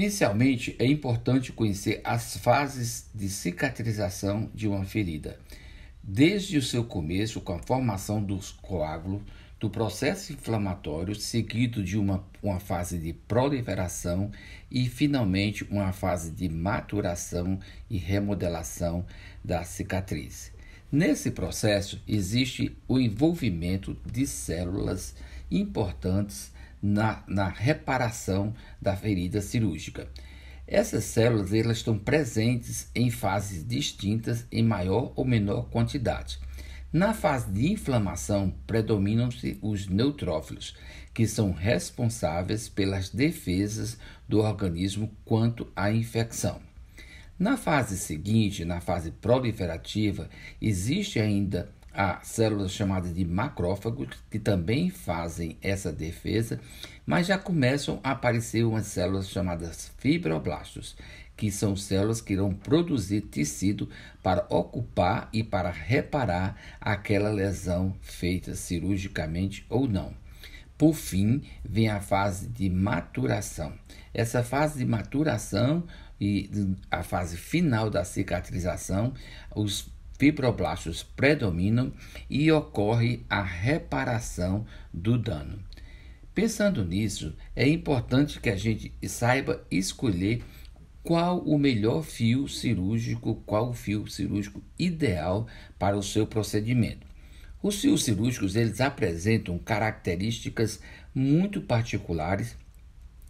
Inicialmente, é importante conhecer as fases de cicatrização de uma ferida, desde o seu começo, com a formação dos coágulos, do processo inflamatório, seguido de uma fase de proliferação e, finalmente, uma fase de maturação e remodelação da cicatriz. Nesse processo, existe o envolvimento de células importantes na reparação da ferida cirúrgica. Essas células elas estão presentes em fases distintas em maior ou menor quantidade. Na fase de inflamação, predominam-se os neutrófilos, que são responsáveis pelas defesas do organismo quanto à infecção. Na fase seguinte, na fase proliferativa, existe ainda as células chamadas de macrófagos, que também fazem essa defesa, mas já começam a aparecer umas células chamadas fibroblastos, que são células que irão produzir tecido para ocupar e para reparar aquela lesão feita cirurgicamente ou não. Por fim, vem a fase de maturação. Essa fase de maturação e a fase final da cicatrização, os fibroblastos predominam e ocorre a reparação do dano. Pensando nisso, é importante que a gente saiba escolher qual o melhor fio cirúrgico, qual o fio cirúrgico ideal para o seu procedimento. Os fios cirúrgicos eles apresentam características muito particulares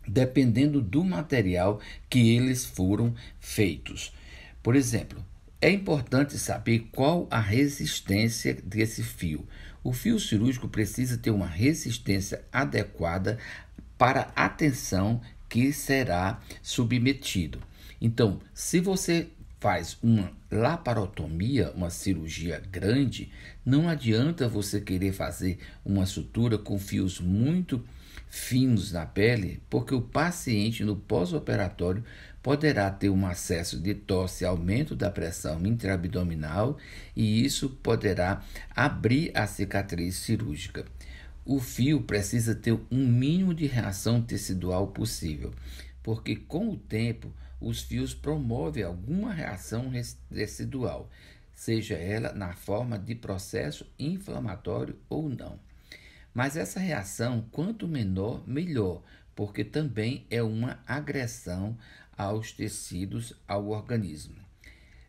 dependendo do material que eles foram feitos. Por exemplo, é importante saber qual a resistência desse fio. O fio cirúrgico precisa ter uma resistência adequada para a tensão que será submetido. Então, se você faz uma laparotomia, uma cirurgia grande, não adianta você querer fazer uma sutura com fios muito finos na pele, porque o paciente no pós-operatório poderá ter um acesso de tosse, aumento da pressão intraabdominal e isso poderá abrir a cicatriz cirúrgica. O fio precisa ter um mínimo de reação tecidual possível, porque com o tempo os fios promovem alguma reação tecidual, seja ela na forma de processo inflamatório ou não. Mas essa reação, quanto menor, melhor, porque também é uma agressão aos tecidos, ao organismo.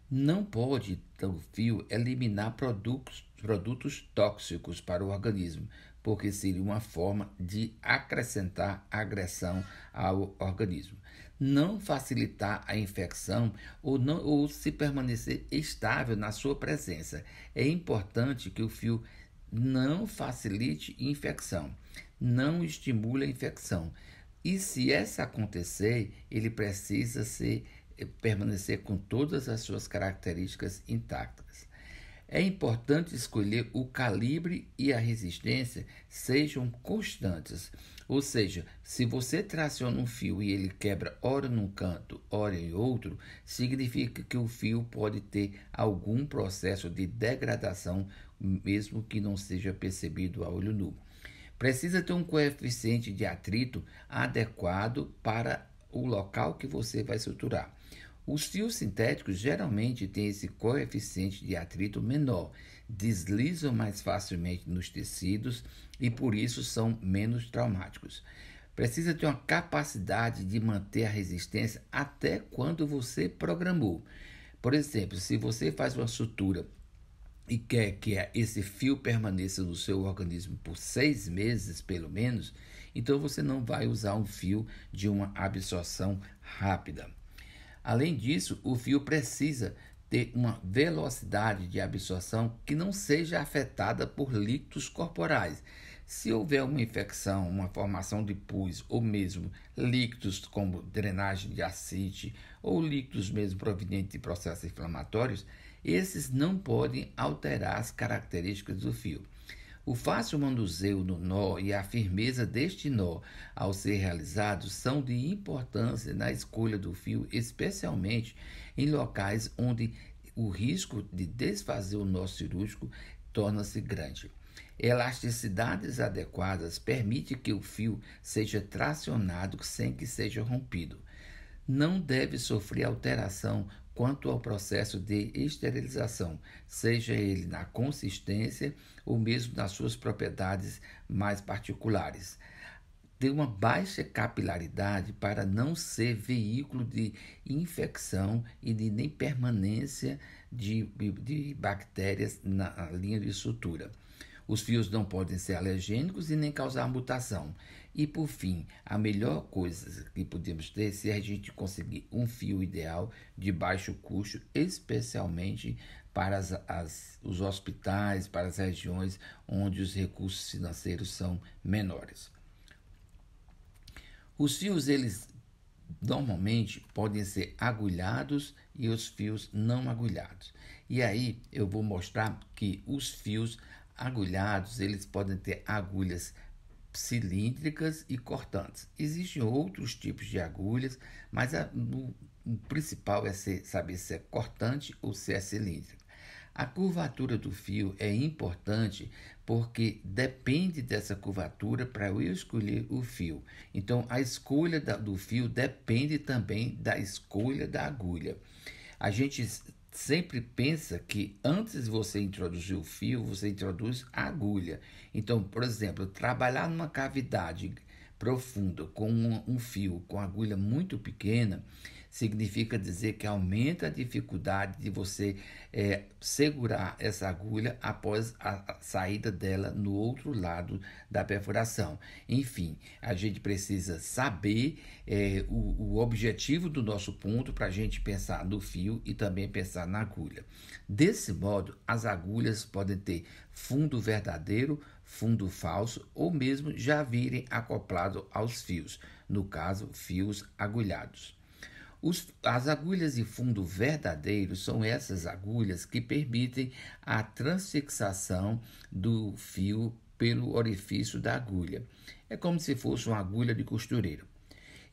Não pode o fio eliminar produtos tóxicos para o organismo, porque seria uma forma de acrescentar agressão ao organismo. Não facilitar a infecção ou se permanecer estável na sua presença. É importante que o fio não facilite infecção, não estimule a infecção. E se essa acontecer, ele precisa permanecer com todas as suas características intactas. É importante escolher o calibre e a resistência sejam constantes. Ou seja, se você traciona um fio e ele quebra ora num canto, ora em outro, significa que o fio pode ter algum processo de degradação, mesmo que não seja percebido a olho nu. Precisa ter um coeficiente de atrito adequado para o local que você vai suturar. Os fios sintéticos geralmente têm esse coeficiente de atrito menor, deslizam mais facilmente nos tecidos e por isso são menos traumáticos. Precisa ter uma capacidade de manter a resistência até quando você programou. Por exemplo, se você faz uma sutura e quer que esse fio permaneça no seu organismo por 6 meses, pelo menos, então você não vai usar um fio de uma absorção rápida. Além disso, o fio precisa ter uma velocidade de absorção que não seja afetada por líquidos corporais. Se houver uma infecção, uma formação de pus ou mesmo líquidos como drenagem de ascite ou líquidos mesmo provenientes de processos inflamatórios, esses não podem alterar as características do fio. O fácil manuseio do nó e a firmeza deste nó ao ser realizados são de importância na escolha do fio, especialmente em locais onde o risco de desfazer o nó cirúrgico torna-se grande. Elasticidades adequadas permitem que o fio seja tracionado sem que seja rompido. não deve sofrer alteração quanto ao processo de esterilização, seja ele na consistência ou mesmo nas suas propriedades mais particulares. Tem uma baixa capilaridade para não ser veículo de infecção e de nem permanência de bactérias na linha de sutura. Os fios não podem ser alergênicos e nem causar mutação. E, por fim, a melhor coisa que podemos ter se a gente conseguir um fio ideal de baixo custo, especialmente para os hospitais, para as regiões onde os recursos financeiros são menores. Os fios, eles normalmente podem ser agulhados e os fios não agulhados. E aí eu vou mostrar que os fios agulhados, eles podem ter agulhas cilíndricas e cortantes. Existem outros tipos de agulhas, mas o principal é saber se é cortante ou se é cilíndrica. A curvatura do fio é importante porque depende dessa curvatura para eu escolher o fio. Então, a escolha do fio depende também da escolha da agulha. A gente sempre pensa que antes de você introduzir o fio, você introduz a agulha. Então, por exemplo, trabalhar numa cavidade profunda com um fio com agulha muito pequena significa dizer que aumenta a dificuldade de você segurar essa agulha após a saída dela no outro lado da perfuração. Enfim, a gente precisa saber o objetivo do nosso ponto para a gente pensar no fio e também pensar na agulha. Desse modo, as agulhas podem ter fundo verdadeiro, fundo falso ou mesmo já virem acoplado aos fios, no caso, fios agulhados. As agulhas de fundo verdadeiro são essas agulhas que permitem a transfixação do fio pelo orifício da agulha. É como se fosse uma agulha de costureiro.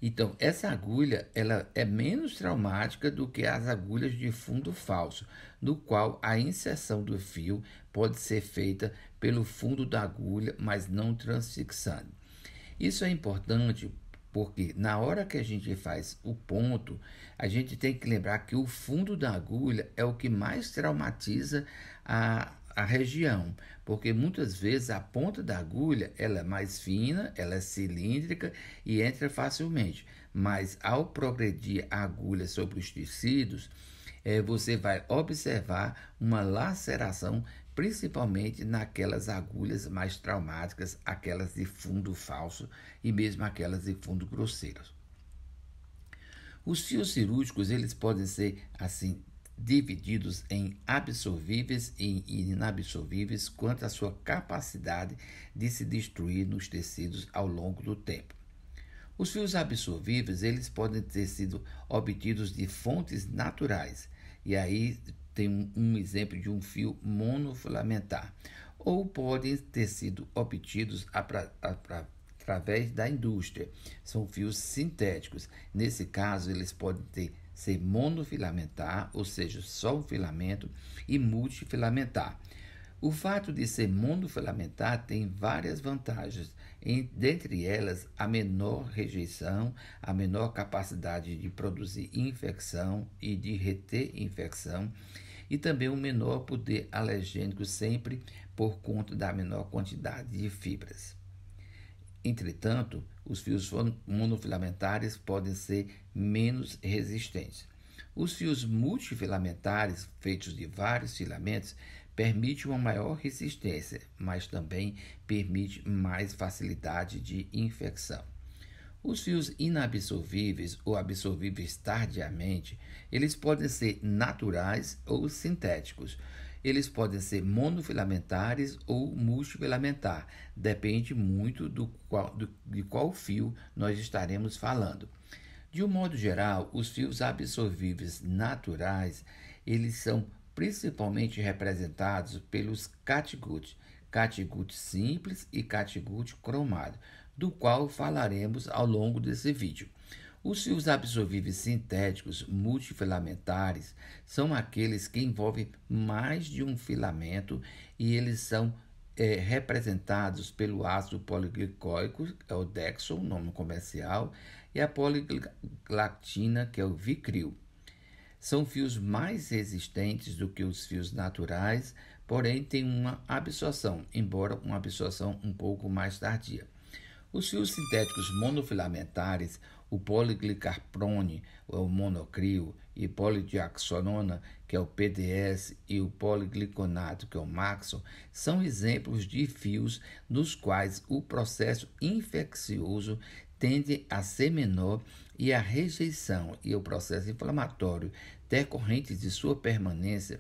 Então, essa agulha ela é menos traumática do que as agulhas de fundo falso, no qual a inserção do fio pode ser feita pelo fundo da agulha, mas não transfixando. Isso é importante porque na hora que a gente faz o ponto, a gente tem que lembrar que o fundo da agulha é o que mais traumatiza a região, porque muitas vezes a ponta da agulha ela é mais fina, ela é cilíndrica e entra facilmente, mas ao progredir a agulha sobre os tecidos, você vai observar uma laceração, principalmente naquelas agulhas mais traumáticas, aquelas de fundo falso e mesmo aquelas de fundo grosseiro. Os fios cirúrgicos, eles podem ser assim divididos em absorvíveis e inabsorvíveis quanto à sua capacidade de se destruir nos tecidos ao longo do tempo. Os fios absorvíveis, eles podem ter sido obtidos de fontes naturais, e aí tem um exemplo de um fio monofilamentar, ou podem ter sido obtidos através da indústria, são fios sintéticos. Nesse caso, eles podem ser monofilamentar, ou seja, só um filamento, e multifilamentar. O fato de ser monofilamentar tem várias vantagens, dentre elas a menor rejeição, a menor capacidade de produzir infecção e de reter infecção, e também um menor poder alergênico sempre por conta da menor quantidade de fibras. Entretanto, os fios monofilamentares podem ser menos resistentes. Os fios multifilamentares, feitos de vários filamentos, permitem uma maior resistência, mas também permite mais facilidade de infecção. Os fios inabsorvíveis ou absorvíveis tardiamente, eles podem ser naturais ou sintéticos. Eles podem ser monofilamentares ou multifilamentar, depende muito de qual fio nós estaremos falando. De um modo geral, os fios absorvíveis naturais, eles são principalmente representados pelos catgut simples e catgut cromado, do qual falaremos ao longo desse vídeo. Os fios absorvíveis sintéticos multifilamentares são aqueles que envolvem mais de um filamento e eles são representados pelo ácido poliglicóico, é o Dexol, nome comercial, e a poliglactina, que é o Vicryl. São fios mais resistentes do que os fios naturais, porém têm uma absorção, embora uma absorção um pouco mais tardia. Os fios sintéticos monofilamentares, o poliglicarprone, o monocril, e polidiaxonona, que é o PDS, e o poligliconato, que é o Maxon, são exemplos de fios nos quais o processo infeccioso tende a ser menor e a rejeição e o processo inflamatório decorrentes de sua permanência,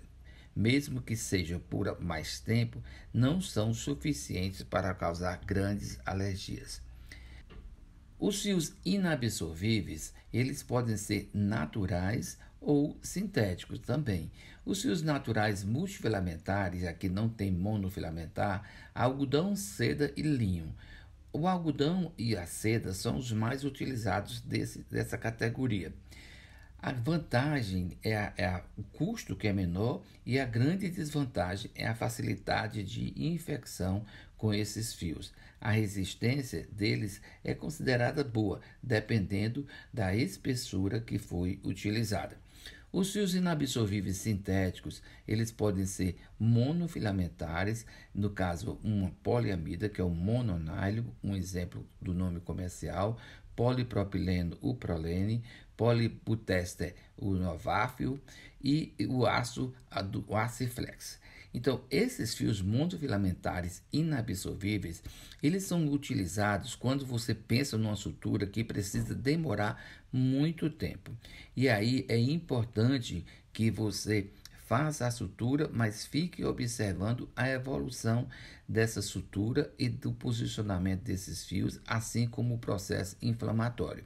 mesmo que seja por mais tempo, não são suficientes para causar grandes alergias. Os fios inabsorvíveis, eles podem ser naturais ou sintéticos também. Os fios naturais multifilamentares, aqui não tem monofilamentar, algodão, seda e linho. O algodão e a seda são os mais utilizados dessa categoria. A vantagem é o custo, que é menor, e a grande desvantagem é a facilidade de infecção com esses fios. A resistência deles é considerada boa, dependendo da espessura que foi utilizada. Os fios inabsorvíveis sintéticos, eles podem ser monofilamentares, no caso, uma poliamida, que é o mononylon, um exemplo do nome comercial, polipropileno, o prolene, polibutester, o nováfil, e o aço, o aciflex. Então, esses fios monofilamentares inabsorvíveis, eles são utilizados quando você pensa numa sutura que precisa demorar muito tempo. E aí é importante que você faça a sutura, mas fique observando a evolução dessa sutura e do posicionamento desses fios, assim como o processo inflamatório.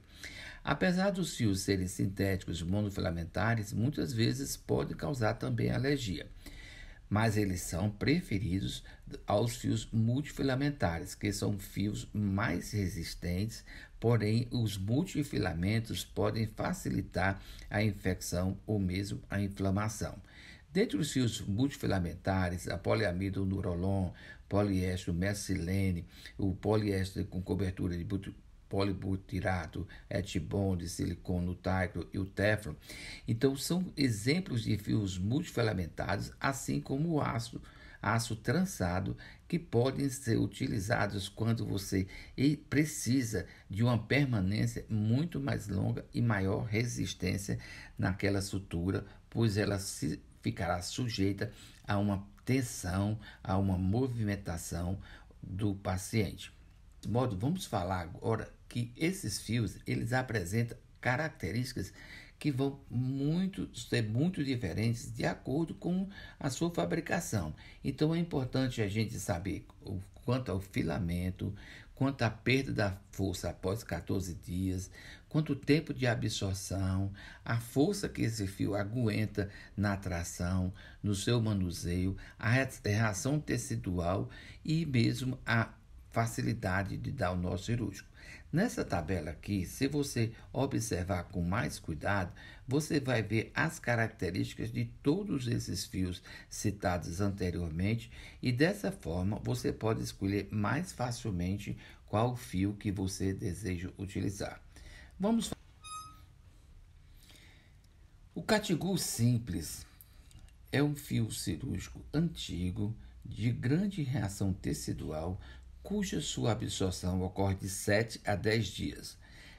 Apesar dos fios serem sintéticos monofilamentares, muitas vezes podem causar também alergia, mas eles são preferidos aos fios multifilamentares, que são fios mais resistentes, porém os multifilamentos podem facilitar a infecção ou mesmo a inflamação. Dentre os fios multifilamentares, a poliamida, o nurolon, poliéster, o mesilene, o poliéster com cobertura de polibutirato, etibond, silicone, o ticro e o teflon. Então, são exemplos de fios multifilamentados, assim como o aço trançado, que podem ser utilizados quando você precisa de uma permanência muito mais longa e maior resistência naquela sutura, pois ela ficará sujeita a uma tensão, a uma movimentação do paciente. De modo, vamos falar agora que esses fios, eles apresentam características que vão ser muito diferentes de acordo com a sua fabricação. Então é importante a gente saber quanto ao filamento, quanto à perda da força após 14 dias, quanto o tempo de absorção, a força que esse fio aguenta na tração, no seu manuseio, a reação tecidual e mesmo a facilidade de dar o nó cirúrgico. Nessa tabela aqui, se você observar com mais cuidado, você vai ver as características de todos esses fios citados anteriormente e dessa forma você pode escolher mais facilmente qual fio que você deseja utilizar. O Catigull simples é um fio cirúrgico antigo de grande reação tecidual, cuja sua absorção ocorre de 7 a 10 dias.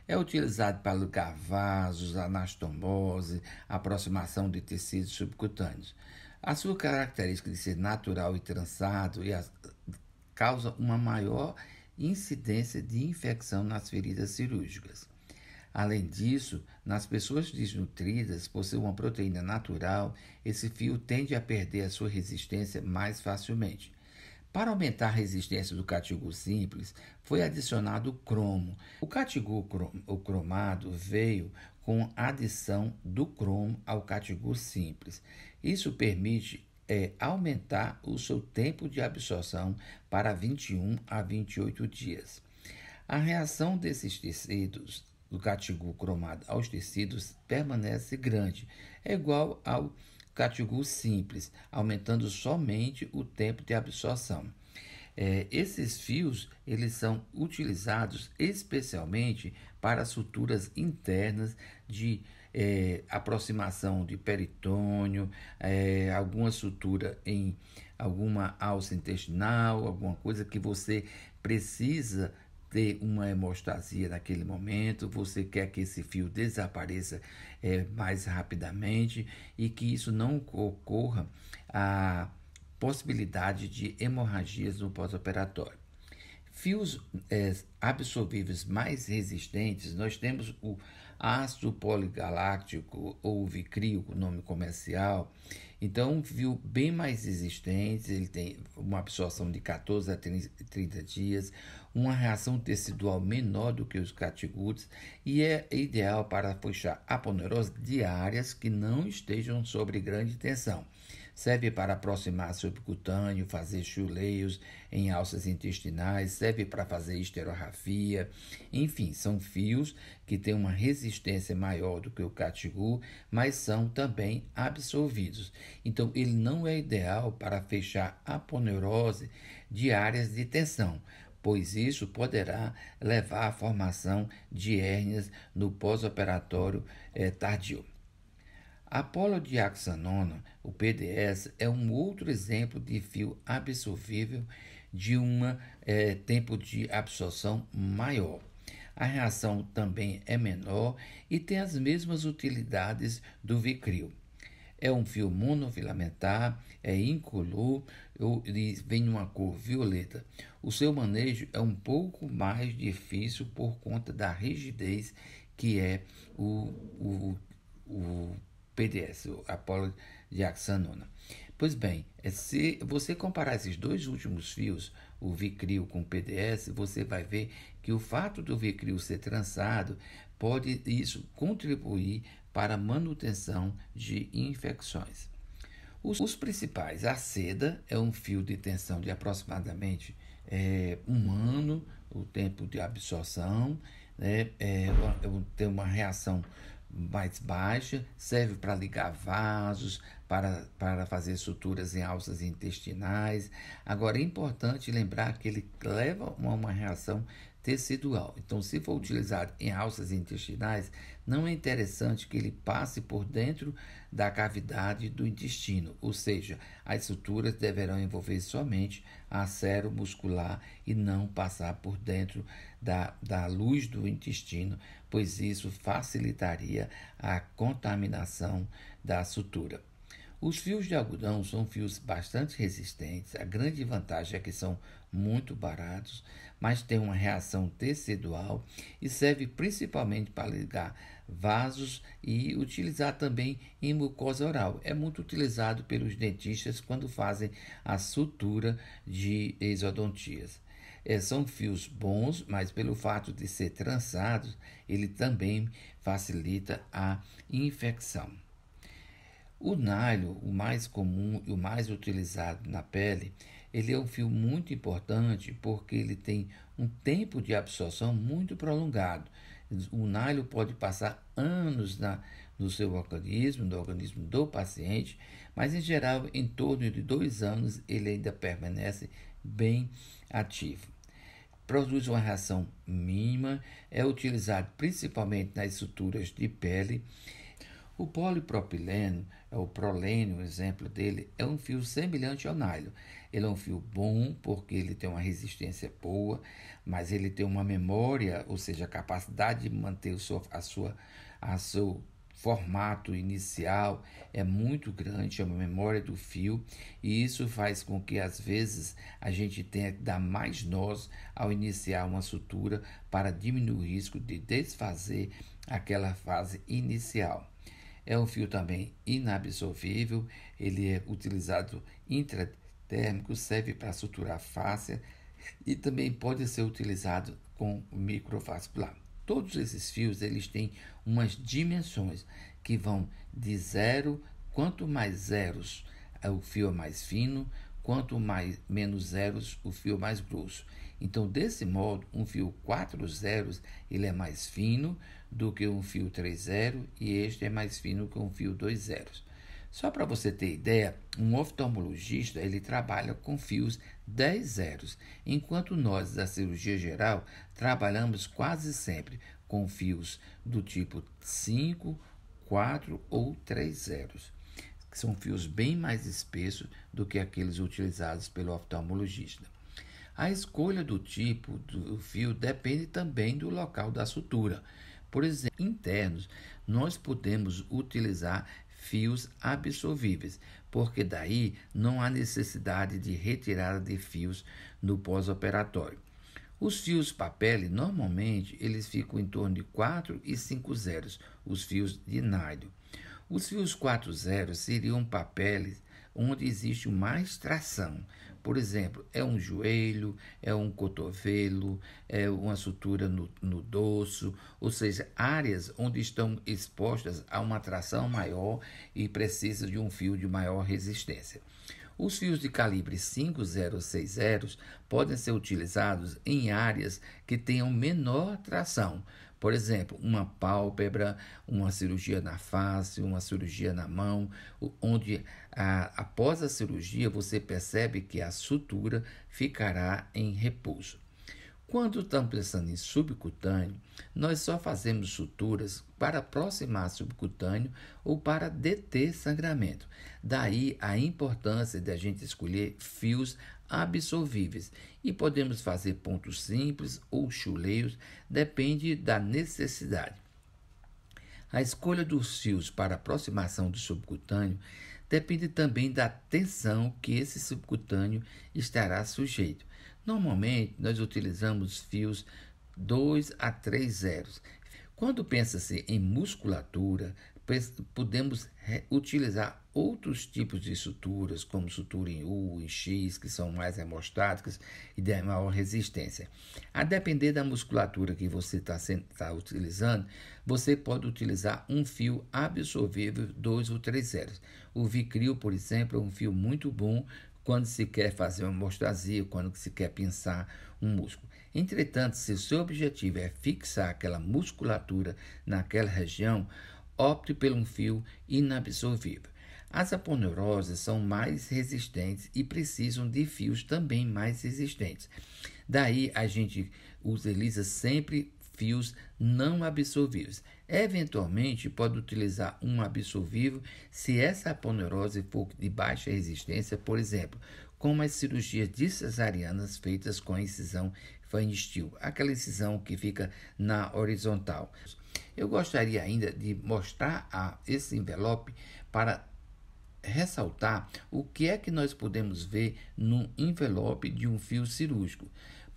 É utilizado para ligar vasos, anastomose, aproximação de tecidos subcutâneos. A sua característica de ser natural e trançado causa uma maior incidência de infecção nas feridas cirúrgicas. Além disso, nas pessoas desnutridas, por ser uma proteína natural, esse fio tende a perder a sua resistência mais facilmente. Para aumentar a resistência do Catigull simples, foi adicionado o cromo. O Catigull cromado veio com a adição do cromo ao Catigull simples. Isso permite aumentar o seu tempo de absorção para 21 a 28 dias. A reação desses tecidos do Catigull cromado aos tecidos permanece grande, é igual ao Catigull simples, aumentando somente o tempo de absorção. Esses fios eles são utilizados especialmente para suturas internas de aproximação de peritônio, alguma sutura em alguma alça intestinal, alguma coisa que você precisa ter uma hemostasia naquele momento, você quer que esse fio desapareça mais rapidamente e que isso não ocorra a possibilidade de hemorragias no pós-operatório. Fios absorvíveis mais resistentes, nós temos o ácido poligaláctico ou Vicryl, o nome comercial. Então, um fio bem mais resistente, ele tem uma absorção de 14 a 30 dias, uma reação tecidual menor do que os catiguts e é ideal para fechar aponeurose de áreas que não estejam sob grande tensão. Serve para aproximar subcutâneo, fazer chuleios em alças intestinais, serve para fazer esterografia. Enfim, são fios que têm uma resistência maior do que o catigu, mas são também absorvidos. Então, ele não é ideal para fechar aponeurose de áreas de tensão, pois isso poderá levar à formação de hérnias no pós-operatório tardio. A polodiaxanona, o PDS, é um outro exemplo de fio absorvível de tempo de absorção maior. A reação também é menor e tem as mesmas utilidades do Vicryl. É um fio monofilamentar, é incolor e vem em uma cor violeta. O seu manejo é um pouco mais difícil por conta da rigidez que é o PDS, a polodiaxanona. Pois bem, se você comparar esses dois últimos fios, o Vicryl com o PDS, você vai ver que o fato do Vicryl ser trançado pode isso contribuir para a manutenção de infecções. Os principais, a seda é um fio de tensão de aproximadamente 1 ano, o tempo de absorção, tem uma reação mais baixa, serve para ligar vasos, para fazer suturas em alças intestinais. Agora, é importante lembrar que ele leva a uma reação tecidual. Então, se for utilizado em alças intestinais, não é interessante que ele passe por dentro da cavidade do intestino, ou seja, as suturas deverão envolver somente acero muscular e não passar por dentro da luz do intestino, pois isso facilitaria a contaminação da sutura. Os fios de algodão são fios bastante resistentes. A grande vantagem é que são muito baratos, mas têm uma reação tecidual e serve principalmente para ligar vasos e utilizar também em mucosa oral. É muito utilizado pelos dentistas quando fazem a sutura de exodontias. São fios bons, mas pelo fato de ser trançados, ele também facilita a infecção. O nylon, o mais comum e o mais utilizado na pele, ele é um fio muito importante porque ele tem um tempo de absorção muito prolongado. O nylon pode passar anos no seu organismo, no organismo do paciente, mas em geral, em torno de 2 anos, ele ainda permanece bem ativo. Produz uma reação mínima, é utilizado principalmente nas suturas de pele. O polipropileno, o prolênio, o exemplo dele, é um fio semelhante ao nylon. Ele é um fio bom porque ele tem uma resistência boa, mas ele tem uma memória, ou seja, a capacidade de manter seu formato inicial é muito grande, é uma memória do fio, e isso faz com que às vezes a gente tenha que dar mais nós ao iniciar uma sutura para diminuir o risco de desfazer aquela fase inicial. É um fio também inabsorvível, ele é utilizado intratérmico, serve para suturar fáscia e também pode ser utilizado com microvascular. Todos esses fios eles têm umas dimensões que vão de 0, quanto mais zeros o fio é mais fino, quanto menos zeros o fio é mais grosso. Então, desse modo, um fio 4 zeros ele é mais fino do que um fio 3 zero e este é mais fino que um fio 2 zeros. Só para você ter ideia, um oftalmologista ele trabalha com fios 10 zeros, enquanto nós da cirurgia geral trabalhamos quase sempre com fios do tipo 5, 4 ou 3 zeros, que são fios bem mais espessos do que aqueles utilizados pelo oftalmologista. A escolha do tipo do fio depende também do local da sutura. Por exemplo, internos, nós podemos utilizar fios absorvíveis, porque daí não há necessidade de retirada de fios no pós-operatório. Os fios papel, normalmente, eles ficam em torno de 4 e 5 zeros, os fios de nylon. Os fios 4 zeros seriam papéis onde existe mais tração. Por exemplo, é um joelho, é um cotovelo, é uma sutura no dorso, ou seja, áreas onde estão expostas a uma tração maior e precisa de um fio de maior resistência. Os fios de calibre 5060 podem ser utilizados em áreas que tenham menor tração. Por exemplo, uma pálpebra, uma cirurgia na face, uma cirurgia na mão, onde após a cirurgia você percebe que a sutura ficará em repouso. Quando estamos pensando em subcutâneo, nós só fazemos suturas para aproximar subcutâneo ou para deter sangramento. Daí a importância de a gente escolher fios absorvíveis. E podemos fazer pontos simples ou chuleios, depende da necessidade. A escolha dos fios para aproximação do subcutâneo depende também da tensão que esse subcutâneo estará sujeito. Normalmente, nós utilizamos fios 2 a 3 zeros. Quando pensa-se em musculatura, podemos utilizar outros tipos de suturas, como sutura em U, em X, que são mais hemostáticas e de maior resistência. A depender da musculatura que você está utilizando, você pode utilizar um fio absorvível 2 ou 3 zeros. O Vicryl, por exemplo, é um fio muito bom quando se quer fazer uma hemostasia, quando se quer pinçar um músculo. Entretanto, se o seu objetivo é fixar aquela musculatura naquela região, opte por um fio inabsorvível. As aponeuroses são mais resistentes e precisam de fios também mais resistentes. Daí a gente utiliza sempre fios não absorvíveis. Eventualmente, pode utilizar um absorvível se essa aponeurose for de baixa resistência, por exemplo, como as cirurgias de cesarianas feitas com a incisão Fanny Steele, aquela incisão que fica na horizontal. Eu gostaria ainda de mostrar esse envelope para ressaltar o que é que nós podemos ver no envelope de um fio cirúrgico.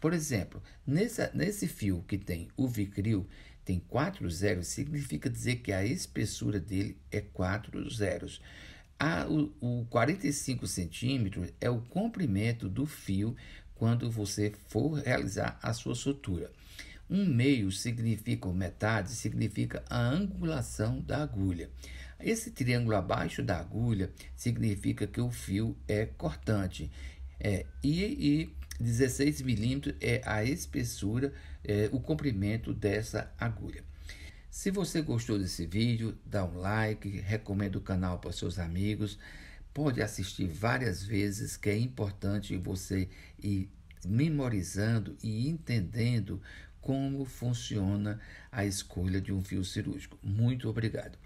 Por exemplo, nesse fio que tem o Vicryl, tem 4 zeros, significa dizer que a espessura dele é 4 zeros. O 45 centímetros é o comprimento do fio quando você for realizar a sua sutura. Um meio significa, ou metade, significa a angulação da agulha. Esse triângulo abaixo da agulha significa que o fio é cortante. E 16 milímetros é a espessura, o comprimento dessa agulha. Se você gostou desse vídeo, dá um like, recomenda o canal para seus amigos. Pode assistir várias vezes, que é importante você ir memorizando e entendendo como funciona a escolha de um fio cirúrgico. Muito obrigado.